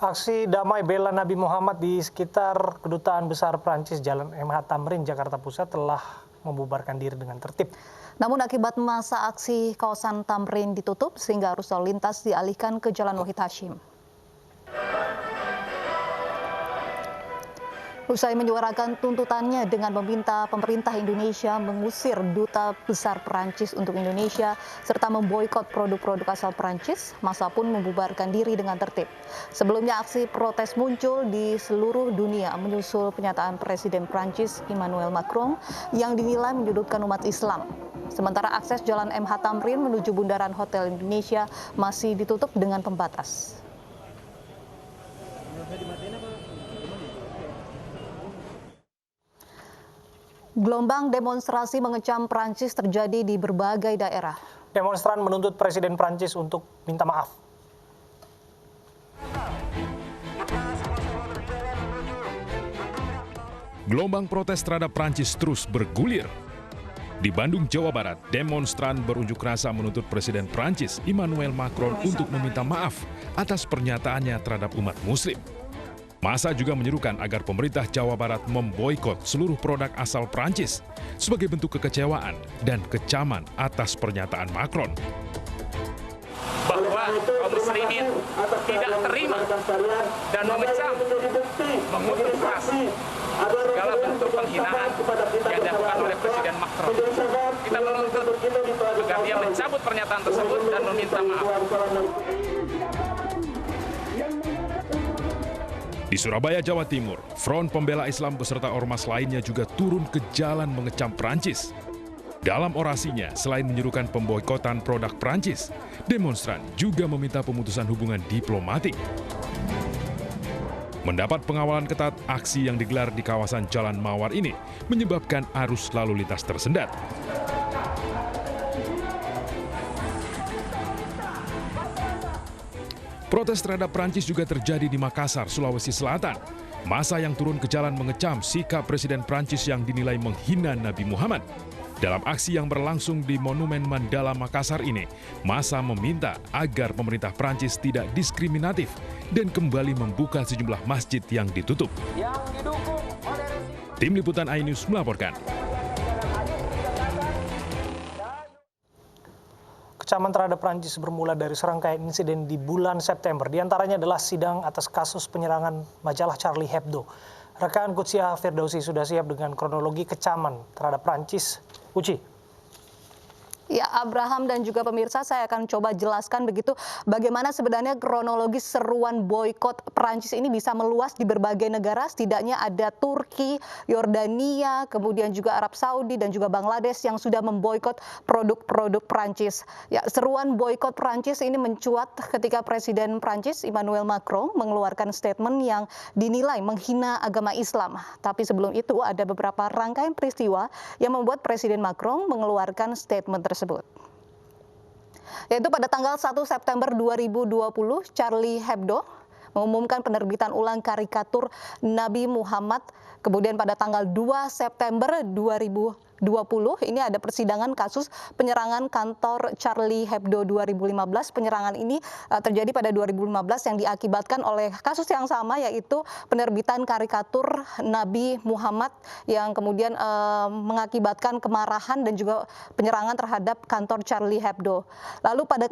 Aksi damai bela Nabi Muhammad di sekitar Kedutaan Besar Prancis Jalan MH Tamrin, Jakarta Pusat telah membubarkan diri dengan tertib. Namun akibat masa aksi kawasan Tamrin ditutup sehingga arus lalu lintas dialihkan ke Jalan Wahid Hasyim. Usai menyuarakan tuntutannya dengan meminta pemerintah Indonesia mengusir Duta Besar Perancis untuk Indonesia serta memboikot produk-produk asal Perancis, massa pun membubarkan diri dengan tertib. Sebelumnya aksi protes muncul di seluruh dunia menyusul pernyataan Presiden Perancis Emmanuel Macron yang dinilai menyudutkan umat Islam. Sementara akses Jalan MH Tamrin menuju Bundaran Hotel Indonesia masih ditutup dengan pembatas. Gelombang demonstrasi mengecam Prancis terjadi di berbagai daerah. Demonstran menuntut Presiden Prancis untuk minta maaf. Gelombang protes terhadap Prancis terus bergulir. Di Bandung, Jawa Barat, demonstran berunjuk rasa menuntut Presiden Prancis Emmanuel Macron untuk meminta maaf atas pernyataannya terhadap umat Muslim. Massa juga menyerukan agar pemerintah Jawa Barat memboikot seluruh produk asal Prancis sebagai bentuk kekecewaan dan kecaman atas pernyataan Macron. Bahwa kaum muslimin tidak terima dan mengecam, mengutuk keras segala bentuk penghinaan yang dilakukan oleh Presiden Macron. Kita menuntut agar dia mencabut pernyataan tersebut dan meminta maaf. Di Surabaya, Jawa Timur, Front Pembela Islam beserta ormas lainnya juga turun ke jalan mengecam Prancis. Dalam orasinya, selain menyerukan pemboikotan produk Prancis, demonstran juga meminta pemutusan hubungan diplomatik. Mendapat pengawalan ketat, aksi yang digelar di kawasan Jalan Mawar ini menyebabkan arus lalu lintas tersendat. Protes terhadap Prancis juga terjadi di Makassar, Sulawesi Selatan. Massa yang turun ke jalan mengecam sikap Presiden Prancis yang dinilai menghina Nabi Muhammad. Dalam aksi yang berlangsung di Monumen Mandala Makassar ini, massa meminta agar pemerintah Prancis tidak diskriminatif dan kembali membuka sejumlah masjid yang ditutup. Tim Liputan iNews melaporkan. Kecaman terhadap Prancis bermula dari serangkaian insiden di bulan September. Di antaranya adalah sidang atas kasus penyerangan majalah Charlie Hebdo. Rekan Kutsia Firdausi sudah siap dengan kronologi kecaman terhadap Prancis. Uci. Ya, Abraham dan juga pemirsa, saya akan coba jelaskan begitu bagaimana sebenarnya kronologis seruan boikot Prancis ini bisa meluas di berbagai negara. Setidaknya ada Turki, Yordania, kemudian juga Arab Saudi dan juga Bangladesh yang sudah memboikot produk-produk Prancis. Ya, seruan boikot Prancis ini mencuat ketika Presiden Prancis Emmanuel Macron mengeluarkan statement yang dinilai menghina agama Islam. Tapi sebelum itu ada beberapa rangkaian peristiwa yang membuat Presiden Macron mengeluarkan statement tersebut. Yaitu pada tanggal 1 September 2020, Charlie Hebdo mengumumkan penerbitan ulang karikatur Nabi Muhammad. Kemudian pada tanggal 2 September 2020 ini ada persidangan kasus penyerangan kantor Charlie Hebdo 2015. Penyerangan ini terjadi pada 2015 yang diakibatkan oleh kasus yang sama, yaitu penerbitan karikatur Nabi Muhammad yang kemudian mengakibatkan kemarahan dan juga penyerangan terhadap kantor Charlie Hebdo. Lalu pada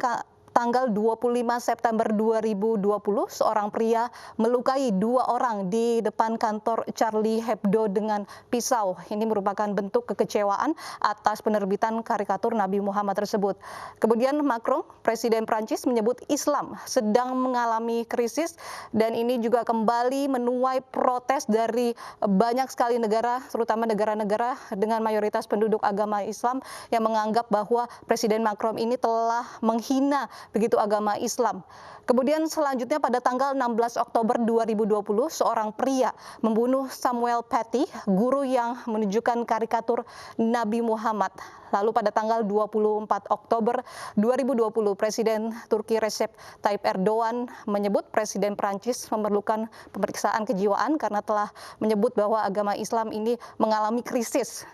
tanggal 25 September 2020, seorang pria melukai 2 orang di depan kantor Charlie Hebdo dengan pisau. Ini merupakan bentuk kekecewaan atas penerbitan karikatur Nabi Muhammad tersebut. Kemudian Macron, Presiden Prancis, menyebut Islam sedang mengalami krisis dan ini juga kembali menuai protes dari banyak sekali negara, terutama negara-negara dengan mayoritas penduduk agama Islam yang menganggap bahwa Presiden Macron ini telah menghina begitu agama Islam. Kemudian selanjutnya pada tanggal 16 Oktober 2020, seorang pria membunuh Samuel Paty, guru yang menunjukkan karikatur Nabi Muhammad. Lalu pada tanggal 24 Oktober 2020, Presiden Turki Recep Tayyip Erdogan menyebut Presiden Prancis memerlukan pemeriksaan kejiwaan karena telah menyebut bahwa agama Islam ini mengalami krisis.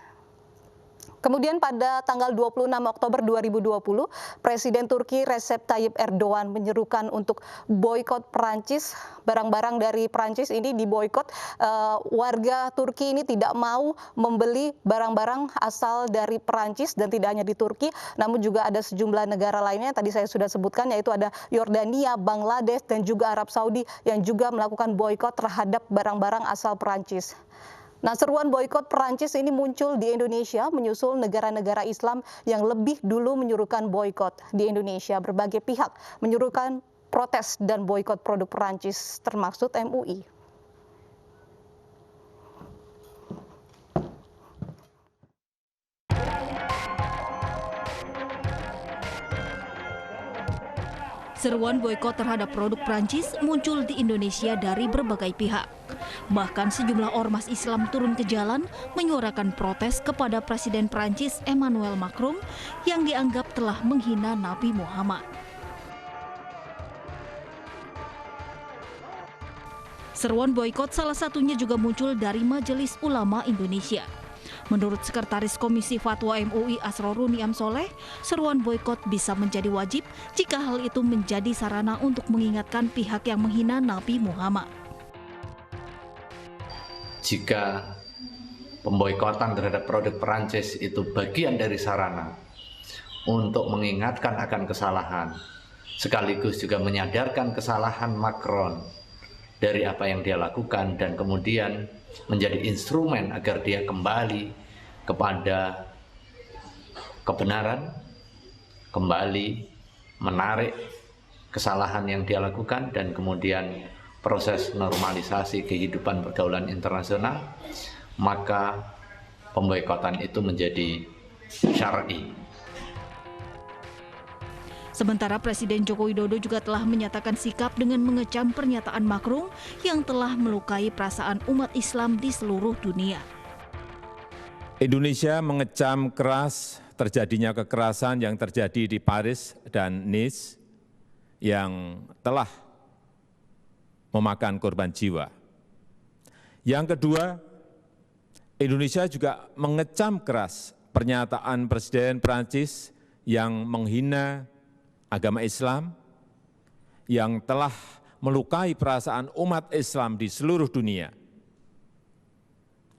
Kemudian pada tanggal 26 Oktober 2020, Presiden Turki Recep Tayyip Erdogan menyerukan untuk boikot Perancis. Barang-barang dari Perancis ini diboikot. Warga Turki ini tidak mau membeli barang-barang asal dari Perancis, dan tidak hanya di Turki, namun juga ada sejumlah negara lainnya yang tadi saya sudah sebutkan, yaitu ada Yordania, Bangladesh, dan juga Arab Saudi yang juga melakukan boikot terhadap barang-barang asal Perancis. Nah, seruan boikot Perancis ini muncul di Indonesia menyusul negara-negara Islam yang lebih dulu menyuruhkan boikot di Indonesia. Berbagai pihak menyuruhkan protes dan boikot produk Perancis, termasuk MUI. Seruan boikot terhadap produk Prancis muncul di Indonesia dari berbagai pihak. Bahkan sejumlah ormas Islam turun ke jalan menyuarakan protes kepada Presiden Prancis Emmanuel Macron yang dianggap telah menghina Nabi Muhammad. Seruan boikot salah satunya juga muncul dari Majelis Ulama Indonesia. Menurut Sekretaris Komisi Fatwa MUI Asrorun Niam Soleh, seruan boikot bisa menjadi wajib jika hal itu menjadi sarana untuk mengingatkan pihak yang menghina Nabi Muhammad. Jika pemboikotan terhadap produk Perancis itu bagian dari sarana untuk mengingatkan akan kesalahan, sekaligus juga menyadarkan kesalahan Macron dari apa yang dia lakukan, dan kemudian menjadi instrumen agar dia kembali kepada kebenaran, kembali menarik kesalahan yang dia lakukan, dan kemudian proses normalisasi kehidupan pergaulan internasional, maka pemboikotan itu menjadi syar'i. Sementara Presiden Joko Widodo juga telah menyatakan sikap dengan mengecam pernyataan Macron yang telah melukai perasaan umat Islam di seluruh dunia. Indonesia mengecam keras terjadinya kekerasan yang terjadi di Paris dan Nice yang telah memakan korban jiwa. Yang kedua, Indonesia juga mengecam keras pernyataan Presiden Prancis yang menghina agama Islam, yang telah melukai perasaan umat Islam di seluruh dunia,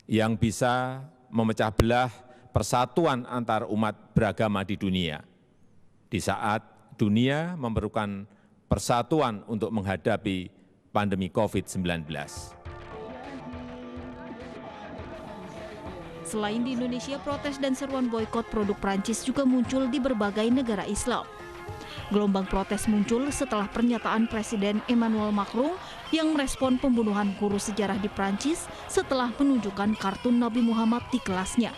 yang bisa memecah belah persatuan antar umat beragama di dunia, di saat dunia memerlukan persatuan untuk menghadapi pandemi COVID-19. Selain di Indonesia, protes dan seruan boikot produk Prancis juga muncul di berbagai negara Islam. Gelombang protes muncul setelah pernyataan Presiden Emmanuel Macron yang merespon pembunuhan guru sejarah di Prancis setelah menunjukkan kartun Nabi Muhammad di kelasnya.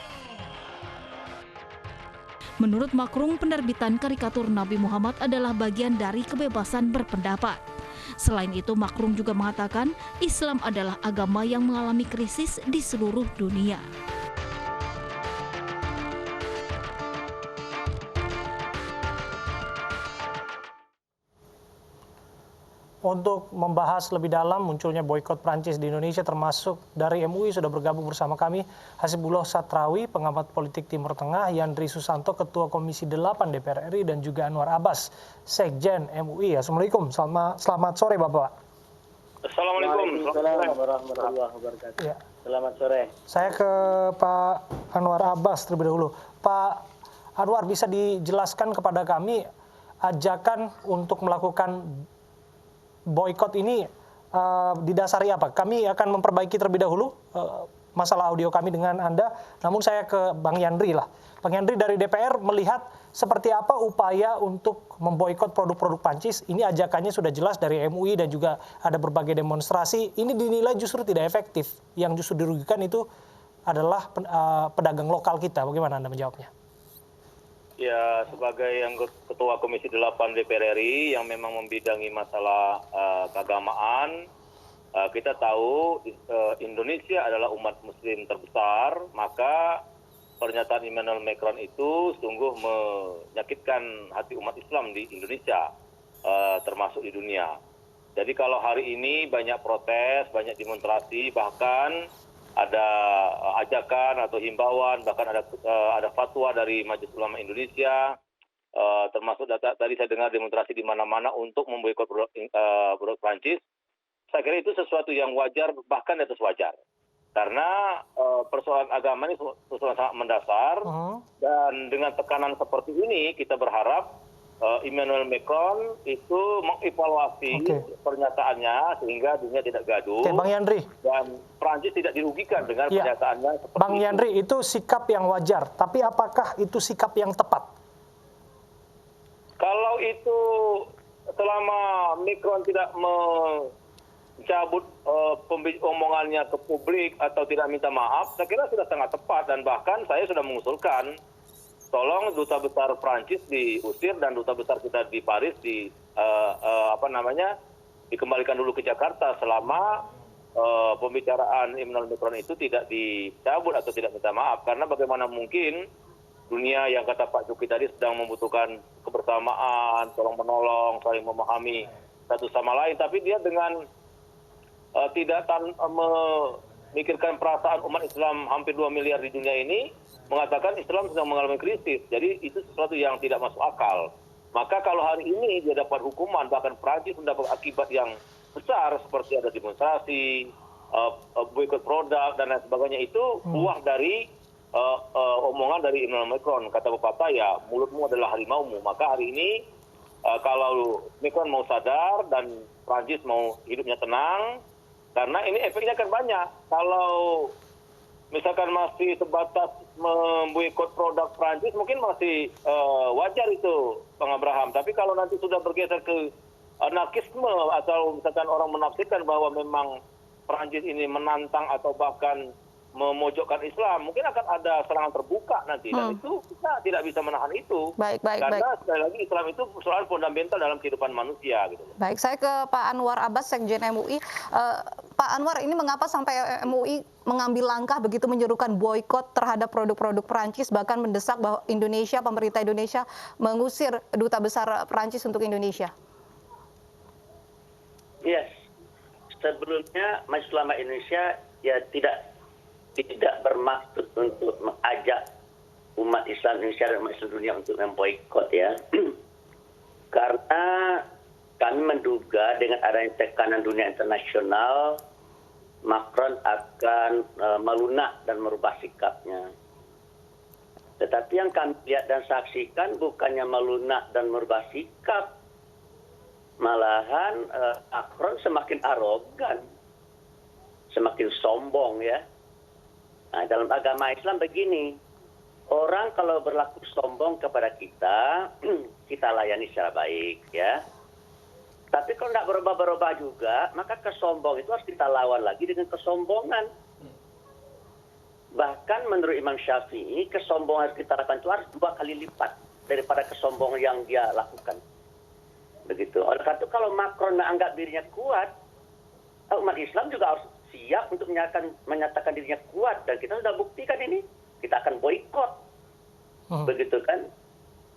Menurut Macron, penerbitan karikatur Nabi Muhammad adalah bagian dari kebebasan berpendapat. Selain itu, Macron juga mengatakan Islam adalah agama yang mengalami krisis di seluruh dunia. Untuk membahas lebih dalam munculnya boikot Prancis di Indonesia, termasuk dari MUI, sudah bergabung bersama kami Hasibullah Satrawi, pengamat politik Timur Tengah, Yandri Susanto, Ketua Komisi 8 DPR RI, dan juga Anwar Abbas, Sekjen MUI. Assalamualaikum, selamat sore Bapak. Assalamualaikum warahmatullahi wabarakatuh. Ya. Selamat sore. Saya ke Pak Anwar Abbas terlebih dahulu. Pak Anwar, bisa dijelaskan kepada kami ajakan untuk melakukan boikot ini didasari apa? Kami akan memperbaiki terlebih dahulu masalah audio kami dengan Anda. Namun saya ke Bang Yandri lah. Bang Yandri, dari DPR melihat seperti apa upaya untuk memboikot produk-produk Prancis? Ini ajakannya sudah jelas dari MUI dan juga ada berbagai demonstrasi. Ini dinilai justru tidak efektif. Yang justru dirugikan itu adalah pedagang lokal kita. Bagaimana Anda menjawabnya? Ya, sebagai Ketua Komisi 8 DPR RI yang memang membidangi masalah keagamaan, kita tahu Indonesia adalah umat muslim terbesar, maka pernyataan Emmanuel Macron itu sungguh menyakitkan hati umat Islam di Indonesia, termasuk di dunia. Jadi kalau hari ini banyak protes, banyak demonstrasi, bahkan ada ajakan atau himbauan, bahkan ada fatwa dari Majelis Ulama Indonesia, termasuk tadi saya dengar demonstrasi di mana-mana untuk memboikot produk Prancis. Saya kira itu sesuatu yang wajar, bahkan di atas wajar. Karena persoalan agama ini persoalan sangat mendasar, dan dengan tekanan seperti ini kita berharap Emmanuel Macron itu mengevaluasi pernyataannya sehingga dunia tidak gaduh. Bang Yandri. Dan Prancis tidak dirugikan dengan pernyataannya seperti Bang Yandri, itu sikap yang wajar, tapi apakah itu sikap yang tepat? Kalau itu selama Macron tidak mencabut omongannya ke publik atau tidak minta maaf, saya kira sudah sangat tepat, dan bahkan saya sudah mengusulkan tolong duta besar Prancis diusir dan duta besar kita di Paris dikembalikan dulu ke Jakarta selama pembicaraan Emmanuel Macron itu tidak dicabut atau tidak minta maaf. Karena bagaimana mungkin dunia yang kata Pak Jokowi tadi sedang membutuhkan kebersamaan, tolong menolong, saling memahami satu sama lain, tapi dia dengan tidak memikirkan perasaan umat Islam hampir 2 miliar di dunia ini, mengatakan Islam sedang mengalami krisis. Jadi itu sesuatu yang tidak masuk akal. Maka kalau hari ini dia dapat hukuman, bahkan Prancis mendapat akibat yang besar seperti ada demonstrasi, boikot produk dan lain sebagainya, itu buah dari omongan dari Emmanuel Macron. Kata pepatah, ya mulutmu adalah harimaumu. Maka hari ini kalau Macron mau sadar dan Prancis mau hidupnya tenang, karena ini efeknya akan banyak. Kalau misalkan masih sebatas memboikot produk Prancis, mungkin masih wajar itu, Bang Abraham. Tapi kalau nanti sudah bergeser ke anarkisme, atau misalkan orang menafsirkan bahwa memang Prancis ini menantang atau bahkan memojokkan Islam, mungkin akan ada serangan terbuka nanti, dan itu kita tidak bisa menahan itu. Karena sekali lagi Islam itu persoalan fundamental dalam kehidupan manusia. Gitu. Baik, saya ke Pak Anwar Abbas, Sekjen MUI. Pak Anwar, ini mengapa sampai MUI mengambil langkah begitu menyerukan boikot terhadap produk-produk Perancis, bahkan mendesak bahwa pemerintah Indonesia mengusir duta besar Perancis untuk Indonesia? Yes, sebelumnya Majelis Ulama Indonesia ya tidak bermaksud untuk mengajak umat Islam Indonesia dan umat Islam dunia untuk memboikot, ya. Karena kami menduga dengan adanya tekanan dunia internasional, Macron akan melunak dan merubah sikapnya. Tetapi yang kami lihat dan saksikan bukannya melunak dan merubah sikap, malahan Macron semakin arogan, semakin sombong, ya. Nah, dalam agama Islam begini, orang kalau berlaku sombong kepada kita, kita layani secara baik, ya. Tapi kalau tidak berubah-berubah juga, maka kesombong itu harus kita lawan lagi dengan kesombongan. Bahkan menurut Imam Syafi'i, kesombongan yang kita lakukan itu harus 2 kali lipat daripada kesombongan yang dia lakukan. Begitu. Oleh karena itu kalau Macron menganggap dirinya kuat, umat Islam juga harus siap untuk menyatakan dirinya kuat, dan kita sudah buktikan ini, kita akan boikot, begitu kan?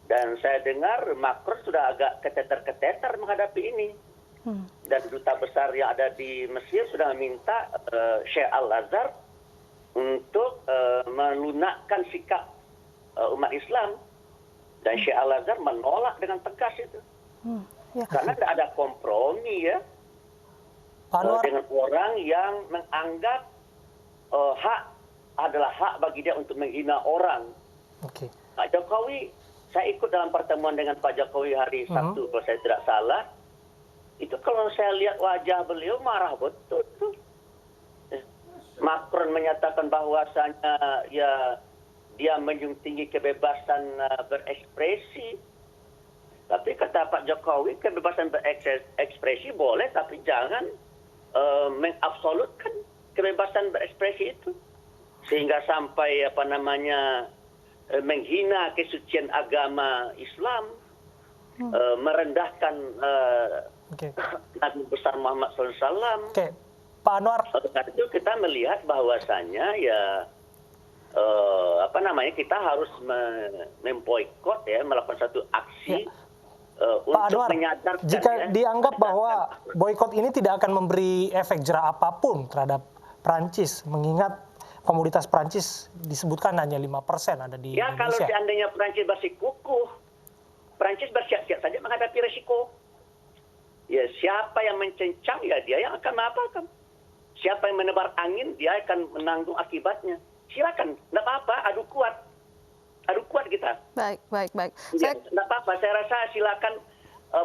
Dan saya dengar Macron sudah agak keteter-keteter menghadapi ini, dan duta besar yang ada di Mesir sudah meminta Sheikh Al-Azhar untuk melunakkan sikap umat Islam, dan Sheikh Al-Azhar menolak dengan tegas itu, karena tidak ada kompromi, ya. Dengan orang yang menganggap hak adalah hak bagi dia untuk menghina orang. Pak Jokowi, saya ikut dalam pertemuan dengan Pak Jokowi hari Sabtu, kalau saya tidak salah. Itu kalau saya lihat wajah beliau marah betul. Macron menyatakan bahwasanya ya dia menjunjung tinggi kebebasan berekspresi. Tapi kata Pak Jokowi, kebebasan berekspresi boleh, tapi jangan mengabsolutkan kebebasan berekspresi itu, sehingga sampai menghina kesucian agama Islam, merendahkan Nabi besar Muhammad SAW. Pak Anwar, itu kita melihat bahwasanya ya kita harus memboikot, ya, melakukan satu aksi. Pak Anwar, jika dianggap bahwa boikot ini tidak akan memberi efek jera apapun terhadap Prancis, mengingat komoditas Prancis disebutkan hanya 5% ada di Ya kalau Indonesia. seandainya Prancis bersikukuh, Prancis bersiap-siap saja menghadapi resiko. Ya siapa yang mencencang ya dia yang akan mengapakan. Siapa yang menebar angin dia akan menanggung akibatnya. Silakan, tidak apa-apa, adu kuat kita. Baik. Ya, tidak apa-apa, saya rasa silakan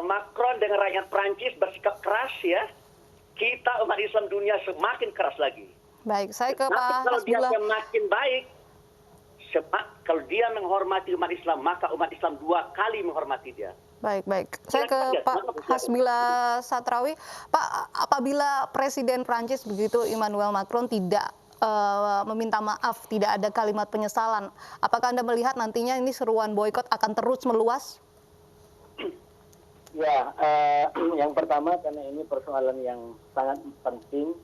Macron dengan rakyat Prancis bersikap keras ya. Kita umat Islam dunia semakin keras lagi. Baik, saya ke Tapi Pak kalau dia Hasbullah. semakin baik, kalau dia menghormati umat Islam, maka umat Islam 2 kali menghormati dia. Baik. Saya ke Pak Hasbullah Satrawi. Pak, apabila Presiden Prancis begitu Emmanuel Macron tidak meminta maaf, tidak ada kalimat penyesalan, apakah Anda melihat nantinya ini seruan boikot akan terus meluas? Ya, yang pertama karena ini persoalan yang sangat penting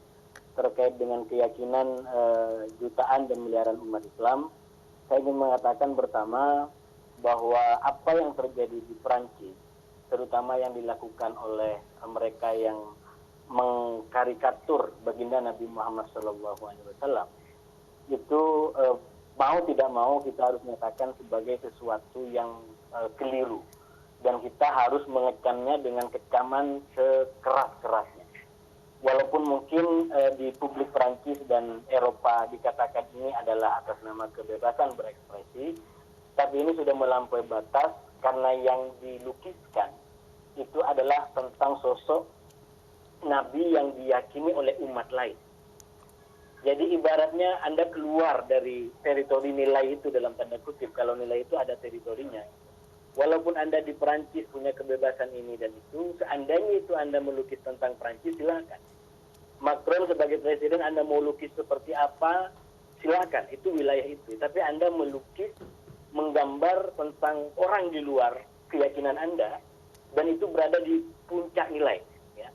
terkait dengan keyakinan jutaan dan miliaran umat Islam. Saya ingin mengatakan pertama bahwa apa yang terjadi di Prancis, terutama yang dilakukan oleh mereka yang mengkarikatur baginda Nabi Muhammad SAW, itu mau tidak mau kita harus menyatakan sebagai sesuatu yang keliru. Dan kita harus mengekamnya dengan kecaman sekeras-kerasnya. Walaupun mungkin di publik Prancis dan Eropa dikatakan ini adalah atas nama kebebasan berekspresi, tapi ini sudah melampaui batas karena yang dilukiskan itu adalah tentang sosok Nabi yang diyakini oleh umat lain. Jadi ibaratnya Anda keluar dari teritori nilai itu dalam tanda kutip, kalau nilai itu ada teritorinya. Walaupun Anda di Perancis punya kebebasan ini dan itu, seandainya itu Anda melukis tentang Perancis, silakan. Macron sebagai presiden Anda mau lukis seperti apa, silakan, itu wilayah itu. Tapi Anda melukis, menggambar tentang orang di luar keyakinan Anda, dan itu berada di puncak nilai. Ya.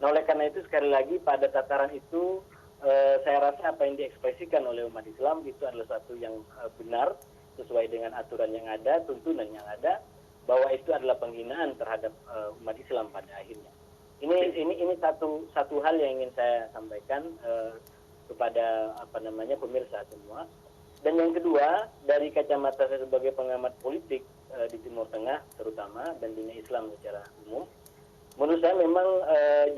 Nah oleh karena itu sekali lagi pada tataran itu, saya rasa apa yang diekspresikan oleh umat Islam itu adalah satu yang benar, sesuai dengan aturan yang ada, tuntunan yang ada, bahwa itu adalah penghinaan terhadap umat Islam pada akhirnya. Ini satu hal yang ingin saya sampaikan kepada pemirsa semua. Dan yang kedua, dari kacamata saya sebagai pengamat politik di Timur Tengah terutama dan dunia Islam secara umum, menurut saya memang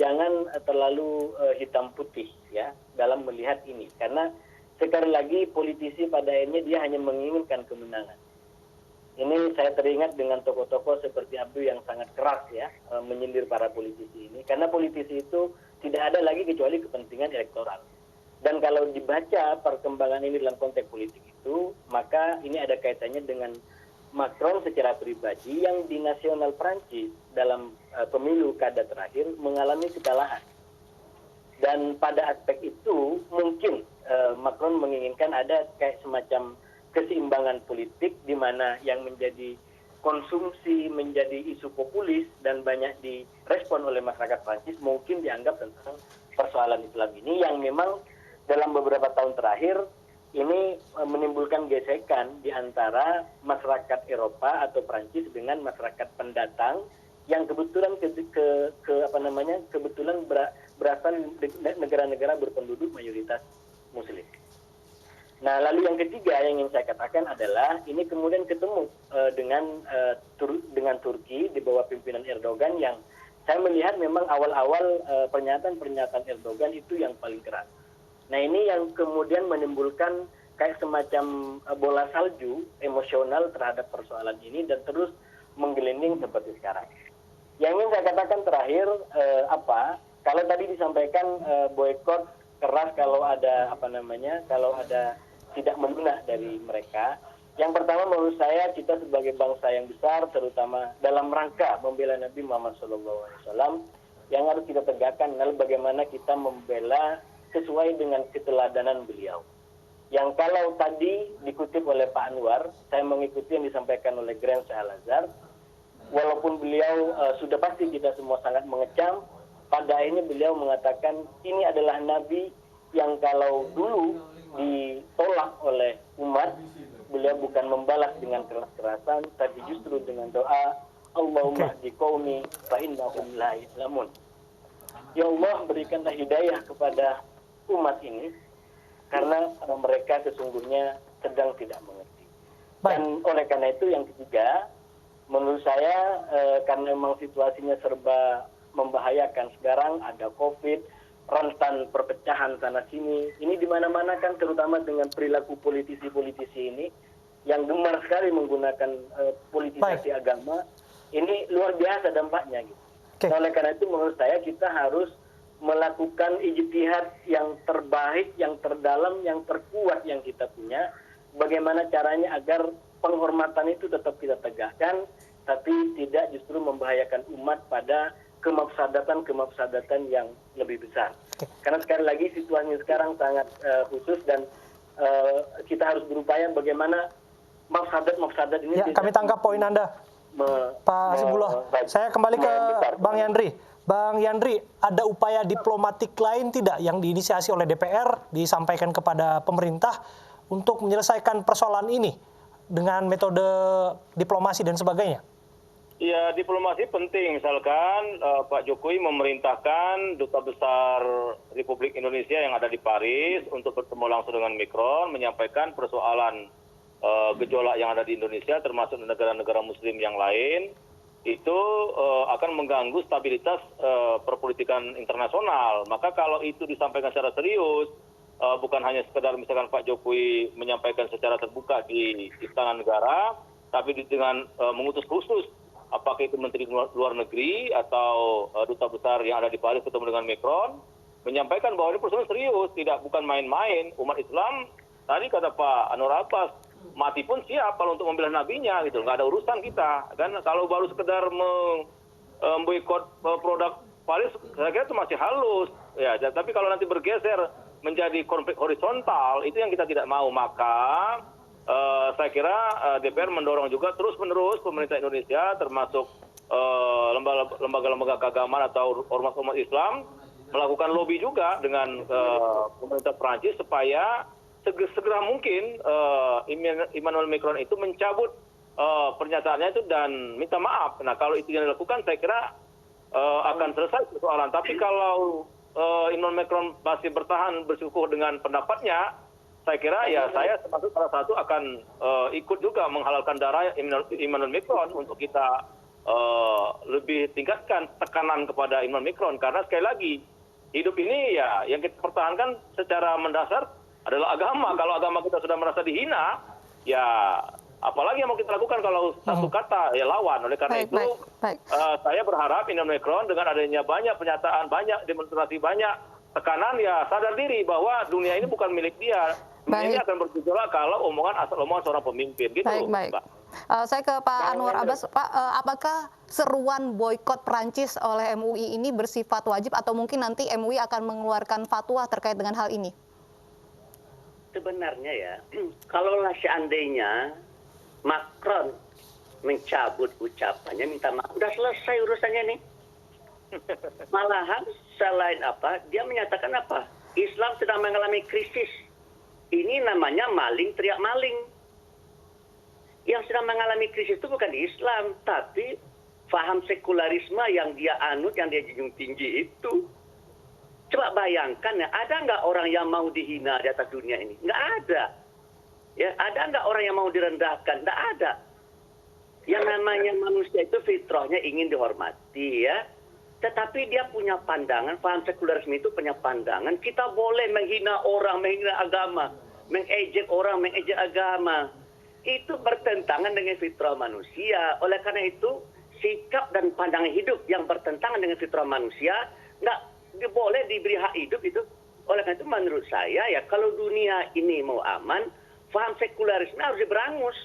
jangan terlalu hitam putih ya dalam melihat ini, karena sekali lagi politisi pada akhirnya dia hanya menginginkan kemenangan. Ini saya teringat dengan tokoh-tokoh seperti Abdul yang sangat keras ya menyindir para politisi ini, karena politisi itu tidak ada lagi kecuali kepentingan elektoral. Dan kalau dibaca perkembangan ini dalam konteks politik itu, maka ini ada kaitannya dengan Macron secara pribadi yang di nasional Prancis dalam pemilu kada terakhir mengalami kekalahan. Dan pada aspek itu mungkin Macron menginginkan ada kayak semacam keseimbangan politik di mana yang menjadi konsumsi menjadi isu populis dan banyak direspon oleh masyarakat Prancis mungkin dianggap tentang persoalan Islam ini yang memang dalam beberapa tahun terakhir ini menimbulkan gesekan di antara masyarakat Eropa atau Prancis dengan masyarakat pendatang yang kebetulan kebetulan berasal dari negara-negara berpenduduk mayoritas Muslim. Nah, lalu yang ketiga yang ingin saya katakan adalah ini kemudian ketemu dengan Turki di bawah pimpinan Erdogan yang saya melihat memang awal-awal pernyataan Erdogan itu yang paling keras. Nah, ini yang kemudian menimbulkan kayak semacam bola salju emosional terhadap persoalan ini dan terus menggelinding seperti sekarang. Yang ingin saya katakan terakhir kalau tadi disampaikan boykot keras kalau ada kalau ada tidak melunak dari mereka. Yang pertama menurut saya kita sebagai bangsa yang besar terutama dalam rangka membela Nabi Muhammad SAW yang harus kita tegakkan adalah bagaimana kita membela sesuai dengan keteladanan beliau. Yang kalau tadi dikutip oleh Pak Anwar, saya mengikuti yang disampaikan oleh Grand Al-Azhar, walaupun beliau sudah pasti kita semua sangat mengecam, pada akhirnya beliau mengatakan ini adalah Nabi yang kalau dulu ditolak oleh umat, beliau bukan membalas dengan keras-kerasan, tapi justru dengan doa, Allahumma hdi qaumi fa innahum la ya'lamun. Ya Allah, berikanlah hidayah kepada umat ini karena mereka sesungguhnya sedang tidak mengerti. Baik. Dan oleh karena itu yang ketiga, menurut saya karena memang situasinya serba membahayakan, sekarang ada COVID, rentan perpecahan sana sini, ini di mana-mana kan, terutama dengan perilaku politisi-politisi ini yang gemar sekali menggunakan politisasi agama, ini luar biasa dampaknya gitu. Nah, oleh karena itu menurut saya kita harus melakukan ijtihad yang terbaik, yang terdalam, yang terkuat yang kita punya. Bagaimana caranya agar penghormatan itu tetap kita tegakkan, tapi tidak justru membahayakan umat pada kemafsadatan yang lebih besar. Karena sekali lagi situasinya sekarang sangat khusus dan kita harus berupaya bagaimana mafsadat ini. Ya, kami tangkap poin Anda, Pak Hasibullah. Saya kembali ke Bang Yandri. Bang Yandri, ada upaya diplomatik lain tidak yang diinisiasi oleh DPR disampaikan kepada pemerintah untuk menyelesaikan persoalan ini dengan metode diplomasi dan sebagainya? Ya, diplomasi penting. Misalkan Pak Jokowi memerintahkan Duta Besar Republik Indonesia yang ada di Paris untuk bertemu langsung dengan Macron, menyampaikan persoalan gejolak yang ada di Indonesia, termasuk negara-negara Muslim yang lain, itu akan mengganggu stabilitas perpolitikan internasional. Maka kalau itu disampaikan secara serius, bukan hanya sekedar misalkan Pak Jokowi menyampaikan secara terbuka di Istana Negara, tapi dengan mengutus khusus, apakah itu Menteri Luar Negeri atau Duta Besar yang ada di Paris ketemu dengan Macron, menyampaikan bahwa ini persoalan serius, bukan main-main. Umat Islam, tadi kata Pak Anwar Abbas, mati pun siap kalau untuk membela nabinya, gitu. Nggak ada urusan kita. Kan kalau baru sekedar memboikot produk Paris, saya kira itu masih halus. Ya, tapi kalau nanti bergeser menjadi konflik horizontal, itu yang kita tidak mau. Maka saya kira DPR mendorong juga terus-menerus pemerintah Indonesia, termasuk lembaga-lembaga keagamaan atau ormas-ormas Islam, melakukan lobby juga dengan pemerintah Prancis supaya segera mungkin Emmanuel Macron itu mencabut pernyataannya itu dan minta maaf. Nah, kalau itu yang dilakukan, saya kira akan selesai persoalan. Tapi kalau Emmanuel Macron masih bertahan bersikukuh dengan pendapatnya, saya kira ya saya termasuk salah satu akan ikut juga menghalalkan darah Emmanuel Macron untuk kita lebih tingkatkan tekanan kepada Emmanuel Macron. Karena sekali lagi, hidup ini ya yang kita pertahankan secara mendasar adalah agama. Kalau agama kita sudah merasa dihina, ya apalagi yang mau kita lakukan kalau satu kata ya lawan. Oleh karena itu, saya berharap Emmanuel Macron dengan adanya banyak pernyataan, banyak demonstrasi, banyak tekanan, ya sadar diri bahwa dunia ini bukan milik dia. Ini akan bergejolak kalau omongan seorang pemimpin gitu. Mbak. Saya ke Pak Anwar Abbas, Pak, apakah seruan boikot Prancis oleh MUI ini bersifat wajib atau mungkin nanti MUI akan mengeluarkan fatwa terkait dengan hal ini? Sebenarnya ya, kalaulah seandainya Macron mencabut ucapannya, minta maaf, udah selesai urusannya nih. Malahan selain apa, dia menyatakan apa? Islam sedang mengalami krisis. Ini namanya maling teriak maling. Yang sedang mengalami krisis itu bukan Islam, tapi faham sekularisme yang dia anut, yang dia junjung tinggi itu. Coba bayangkan ya, ada nggak orang yang mau dihina di atas dunia ini? Nggak ada. Ya, ada nggak orang yang mau direndahkan? Nggak ada. Yang namanya manusia itu fitrahnya ingin dihormati ya. Tetapi dia punya pandangan, paham sekularisme itu punya pandangan, kita boleh menghina orang, menghina agama, mengejek orang, mengejek agama. Itu bertentangan dengan fitrah manusia. Oleh karena itu, sikap dan pandangan hidup yang bertentangan dengan fitrah manusia, nggak boleh diberi hak hidup itu. Oleh karena itu, menurut saya, ya kalau dunia ini mau aman, paham sekularisme harus diberangus.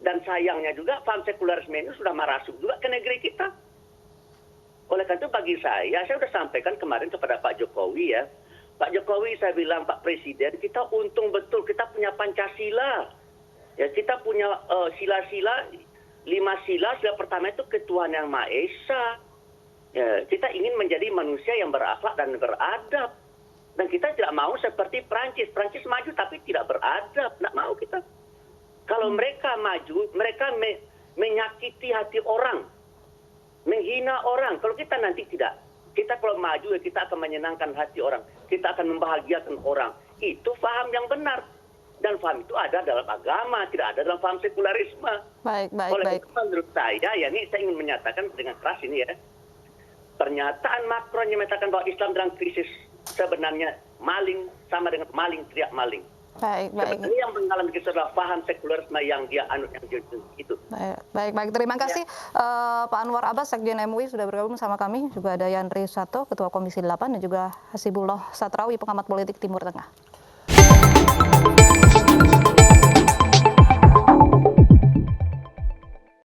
Dan sayangnya juga, paham sekularisme ini sudah merasuk juga ke negeri kita. Oleh karena itu bagi saya sudah sampaikan kemarin kepada Pak Jokowi ya. Pak Jokowi saya bilang, Pak Presiden, kita untung betul kita punya Pancasila. Ya, kita punya sila-sila, 5 sila. Sila pertama itu ketuhanan yang Maha Esa. Ya, kita ingin menjadi manusia yang berakhlak dan beradab. Dan kita tidak mau seperti Prancis. Prancis maju tapi tidak beradab. Tidak mau kita. Kalau mereka maju, mereka menyakiti hati orang. Menghina orang. Kalau kita nanti tidak Kita kalau maju ya kita akan menyenangkan hati orang, kita akan membahagiakan orang. Itu paham yang benar. Dan paham itu ada dalam agama, tidak ada dalam paham sekularisme. Oleh itu menurut saya, ya ini saya ingin menyatakan dengan keras ini ya, pernyataan Macron yang menyatakan bahwa Islam dalam krisis sebenarnya maling sama dengan maling teriak maling. Sebenarnya yang mengalami krisis adalah paham sekularisme yang dia anut yang itu. Baik. Terima kasih Pak Anwar Abbas, Sekjen MUI sudah bergabung sama kami. Juga ada Yandri Sato, Ketua Komisi 8 dan juga Hasibullah Satrawi, pengamat politik Timur Tengah.